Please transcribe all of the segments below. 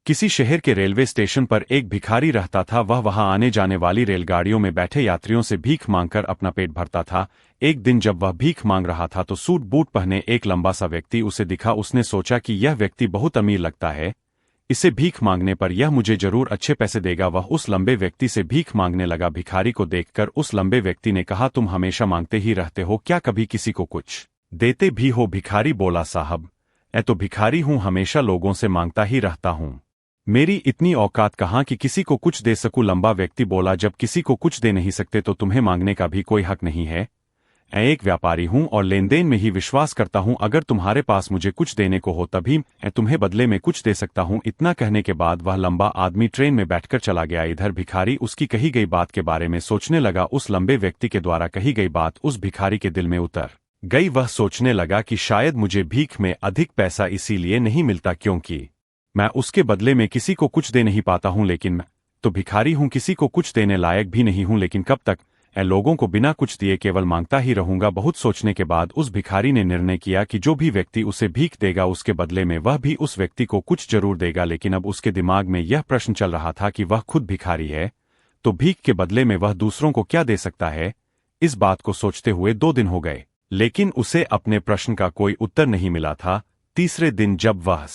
किसी शहर के रेलवे स्टेशन पर एक भिखारी रहता था। वह वहां आने जाने वाली रेलगाड़ियों में बैठे यात्रियों से भीख मांगकर अपना पेट भरता था। एक दिन जब वह भीख मांग रहा था तो सूट बूट पहने एक लंबा सा व्यक्ति उसे दिखा। उसने सोचा कि यह व्यक्ति बहुत अमीर लगता है, इसे भीख मांगने पर यह मुझे जरूर अच्छे पैसे देगा। वह उस लंबे व्यक्ति से भीख मांगने लगा। भिखारी को देखकर उस लंबे व्यक्ति ने कहा, तुम हमेशा मांगते ही रहते हो, क्या कभी किसी को कुछ देते भी हो? भिखारी बोला, साहब मैं तो भिखारी हूं, हमेशा लोगों से मांगता ही रहता हूं, मेरी इतनी औकात कहाँ कि किसी को कुछ दे सकूं। लंबा व्यक्ति बोला, जब किसी को कुछ दे नहीं सकते तो तुम्हें मांगने का भी कोई हक नहीं है। मैं एक व्यापारी हूं और लेन देन में ही विश्वास करता हूं। अगर तुम्हारे पास मुझे कुछ देने को हो तभी मैं तुम्हें बदले में कुछ दे सकता हूं। इतना कहने के बाद वह लंबा आदमी ट्रेन में बैठकर चला गया। इधर भिखारी उसकी कही गई बात के बारे में सोचने लगा। उस लंबे व्यक्ति के द्वारा कही गई बात उस भिखारी के दिल में उतर गई। वह सोचने लगा कि शायद मुझे भीख में अधिक पैसा इसीलिए नहीं मिलता क्योंकि मैं उसके बदले में किसी को कुछ दे नहीं पाता हूं। लेकिन मैं तो भिखारी हूं, किसी को कुछ देने लायक भी नहीं हूं। लेकिन कब तक मैं लोगों को बिना कुछ दिए केवल मांगता ही रहूंगा? बहुत सोचने के बाद उस भिखारी ने निर्णय किया कि जो भी व्यक्ति उसे भीख देगा उसके बदले में वह भी उस व्यक्ति को कुछ जरूर देगा। लेकिन अब उसके दिमाग में यह प्रश्न चल रहा था कि वह खुद भिखारी है तो भीख के बदले में वह दूसरों को क्या दे सकता है? इस बात को सोचते हुए 2 दिन हो गए, लेकिन उसे अपने प्रश्न का कोई उत्तर नहीं मिला था। तीसरे दिन जब वह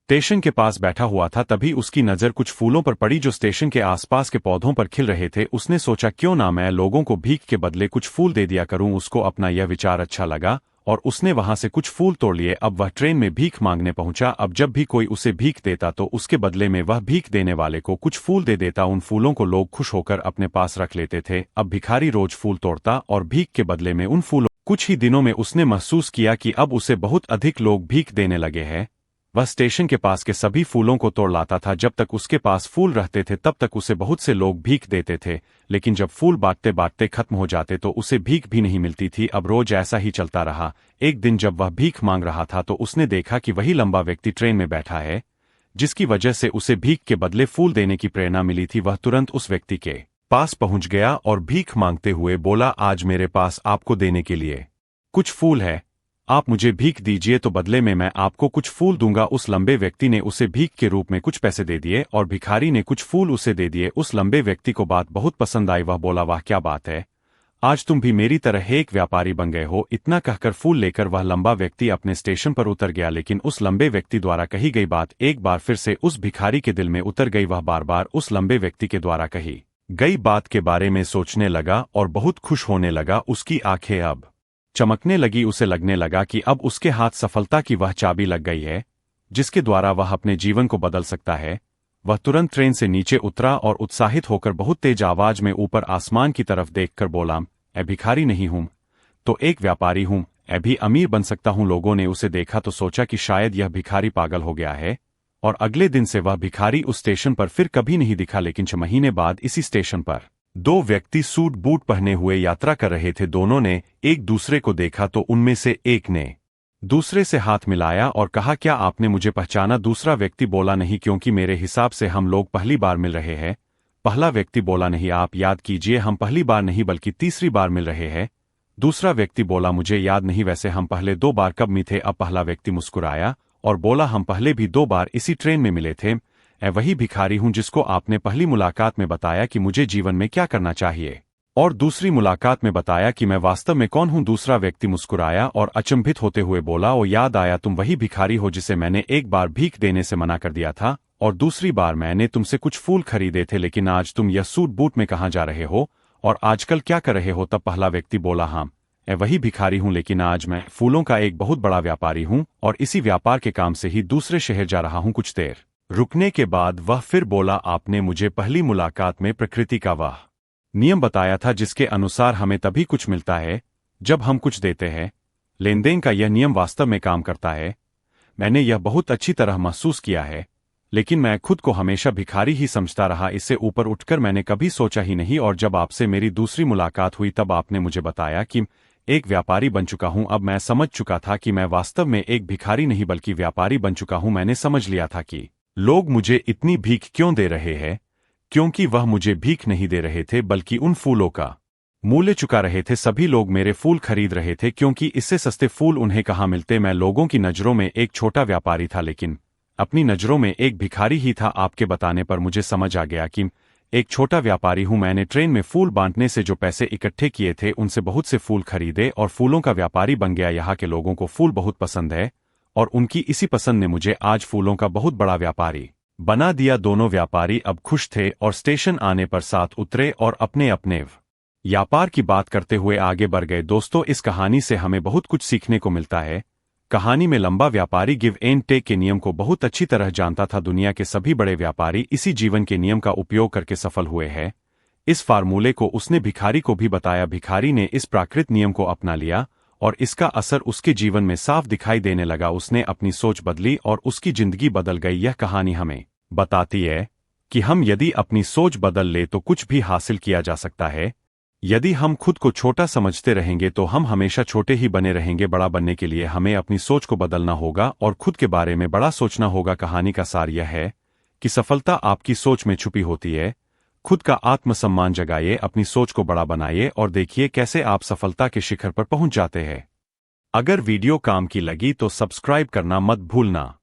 स्टेशन के पास बैठा हुआ था तभी उसकी नजर कुछ फूलों पर पड़ी जो स्टेशन के आसपास के पौधों पर खिल रहे थे। उसने सोचा, क्यों ना मैं लोगों को भीख के बदले कुछ फूल दे दिया करूं। उसको अपना यह विचार अच्छा लगा और उसने वहां से कुछ फूल तोड़ लिए। अब वह ट्रेन में भीख मांगने पहुंचा। अब जब भी कोई उसे भीख देता तो उसके बदले में वह भीख देने वाले को कुछ फूल दे देता। उन फूलों को लोग खुश होकर अपने पास रख लेते थे। अब भिखारी रोज फूल तोड़ता और भीख के बदले में उन फूलों। कुछ ही दिनों में उसने महसूस किया कि अब उसे बहुत अधिक लोग भीख देने लगे हैं। वह स्टेशन के पास के सभी फूलों को तोड़ लाता था। जब तक उसके पास फूल रहते थे तब तक उसे बहुत से लोग भीख देते थे, लेकिन जब फूल बांटते बांटते खत्म हो जाते तो उसे भीख भी नहीं मिलती थी। अब रोज ऐसा ही चलता रहा। एक दिन जब वह भीख मांग रहा था तो उसने देखा कि वही लंबा व्यक्ति ट्रेन में बैठा है जिसकी वजह से उसे भीख के बदले फूल देने की प्रेरणा मिली थी। वह तुरंत उस व्यक्ति के पास पहुंच गया और भीख मांगते हुए बोला, आज मेरे पास आपको देने के लिए कुछ फूल है, आप मुझे भीख दीजिए तो बदले में मैं आपको कुछ फूल दूंगा। उस लंबे व्यक्ति ने उसे भीख के रूप में कुछ पैसे दे दिए और भिखारी ने कुछ फूल उसे दे दिए। उस लंबे व्यक्ति को बात बहुत पसंद आई। वह बोला, वाह क्या बात है, आज तुम भी मेरी तरह एक व्यापारी बन गए हो। इतना कहकर फूल लेकर वह लंबा व्यक्ति अपने स्टेशन पर उतर गया। लेकिन उस लंबे व्यक्ति द्वारा कही गई बात एक बार फिर से उस भिखारी के दिल में उतर गई। वह बार बार उस लंबे व्यक्ति के द्वारा कही गई बात के बारे में सोचने लगा और बहुत खुश होने लगा। उसकी आंखें अब चमकने लगी। उसे लगने लगा कि अब उसके हाथ सफलता की वह चाबी लग गई है जिसके द्वारा वह अपने जीवन को बदल सकता है। वह तुरंत ट्रेन से नीचे उतरा और उत्साहित होकर बहुत तेज आवाज में ऊपर आसमान की तरफ देखकर बोला, मैं भिखारी नहीं हूं तो एक व्यापारी हूं, मैं भी अमीर बन सकता हूं। लोगों ने उसे देखा तो सोचा कि शायद यह भिखारी पागल हो गया है और अगले दिन से वह भिखारी उस स्टेशन पर फिर कभी नहीं दिखा। लेकिन 6 महीने बाद इसी स्टेशन पर 2 व्यक्ति सूट बूट पहने हुए यात्रा कर रहे थे। दोनों ने एक दूसरे को देखा तो उनमें से एक ने दूसरे से हाथ मिलाया और कहा, क्या आपने मुझे पहचाना? दूसरा व्यक्ति बोला, नहीं, क्योंकि मेरे हिसाब से हम लोग पहली बार मिल रहे हैं। पहला व्यक्ति बोला, नहीं, आप याद कीजिए, हम पहली बार नहीं बल्कि तीसरी बार मिल रहे हैं। दूसरा व्यक्ति बोला, मुझे याद नहीं, वैसे हम पहले 2 बार कब मिले थे? अब पहला व्यक्ति मुस्कुराया और बोला, हम पहले भी 2 बार इसी ट्रेन में मिले थे। मैं वही भिखारी हूं जिसको आपने पहली मुलाकात में बताया कि मुझे जीवन में क्या करना चाहिए और दूसरी मुलाकात में बताया कि मैं वास्तव में कौन हूं। दूसरा व्यक्ति मुस्कुराया और अचंभित होते हुए बोला, ओ याद आया, तुम वही भिखारी हो जिसे मैंने एक बार भीख देने से मना कर दिया था और दूसरी बार मैंने तुमसे कुछ फूल खरीदे थे। लेकिन आज तुम यह सूट बूट में कहां जा रहे हो और आजकल क्या कर रहे हो? तब पहला व्यक्ति बोला, हाँ, मैं वही भिखारी हूं, लेकिन आज मैं फूलों का एक बहुत बड़ा व्यापारी हूं और इसी व्यापार के काम से ही दूसरे शहर जा रहा हूं। कुछ देर रुकने के बाद वह फिर बोला, आपने मुझे पहली मुलाकात में प्रकृति का वह नियम बताया था जिसके अनुसार हमें तभी कुछ मिलता है जब हम कुछ देते हैं। लेन देन का यह नियम वास्तव में काम करता है। मैंने यह बहुत अच्छी तरह महसूस किया है, लेकिन मैं खुद को हमेशा भिखारी ही समझता रहा। इससे ऊपर उठकर मैंने कभी सोचा ही नहीं और जब आपसे मेरी दूसरी मुलाकात हुई तब आपने मुझे बताया कि एक व्यापारी बन चुका हूं। अब मैं समझ चुका था कि मैं वास्तव में एक भिखारी नहीं बल्कि व्यापारी बन चुका हूं। मैंने समझ लिया था कि लोग मुझे इतनी भीख क्यों दे रहे हैं, क्योंकि वह मुझे भीख नहीं दे रहे थे बल्कि उन फूलों का मूल्य चुका रहे थे। सभी लोग मेरे फूल खरीद रहे थे क्योंकि इससे सस्ते फूल उन्हें कहाँ मिलते। मैं लोगों की नजरों में एक छोटा व्यापारी था, लेकिन अपनी नज़रों में एक भिखारी ही था। आपके बताने पर मुझे समझ आ गया कि एक छोटा व्यापारी हूं। मैंने ट्रेन में फूल बांटने से जो पैसे इकट्ठे किए थे उनसे बहुत से फूल खरीदे और फूलों का व्यापारी बन गया। यहाँ के लोगों को फूल बहुत पसंद है और उनकी इसी पसंद ने मुझे आज फूलों का बहुत बड़ा व्यापारी बना दिया। दोनों व्यापारी अब खुश थे और स्टेशन आने पर साथ उतरे और अपने अपने व्यापार की बात करते हुए आगे बढ़ गए। दोस्तों, इस कहानी से हमें बहुत कुछ सीखने को मिलता है। कहानी में लंबा व्यापारी गिव एंड टेक के नियम को बहुत अच्छी तरह जानता था। दुनिया के सभी बड़े व्यापारी इसी जीवन के नियम का उपयोग करके सफल हुए हैं। इस फार्मूले को उसने भिखारी को भी बताया। भिखारी ने इस प्राकृत नियम को अपना लिया और इसका असर उसके जीवन में साफ दिखाई देने लगा। उसने अपनी सोच बदली और उसकी जिंदगी बदल गई। यह कहानी हमें बताती है कि हम यदि अपनी सोच बदल ले तो कुछ भी हासिल किया जा सकता है। यदि हम खुद को छोटा समझते रहेंगे तो हम हमेशा छोटे ही बने रहेंगे। बड़ा बनने के लिए हमें अपनी सोच को बदलना होगा और खुद के बारे में बड़ा सोचना होगा। कहानी का सार यह है कि सफलता आपकी सोच में छुपी होती है। खुद का आत्मसम्मान जगाइए, अपनी सोच को बड़ा बनाइए और देखिए कैसे आप सफलता के शिखर पर पहुंच जाते हैं। अगर वीडियो काम की लगी तो सब्सक्राइब करना मत भूलना।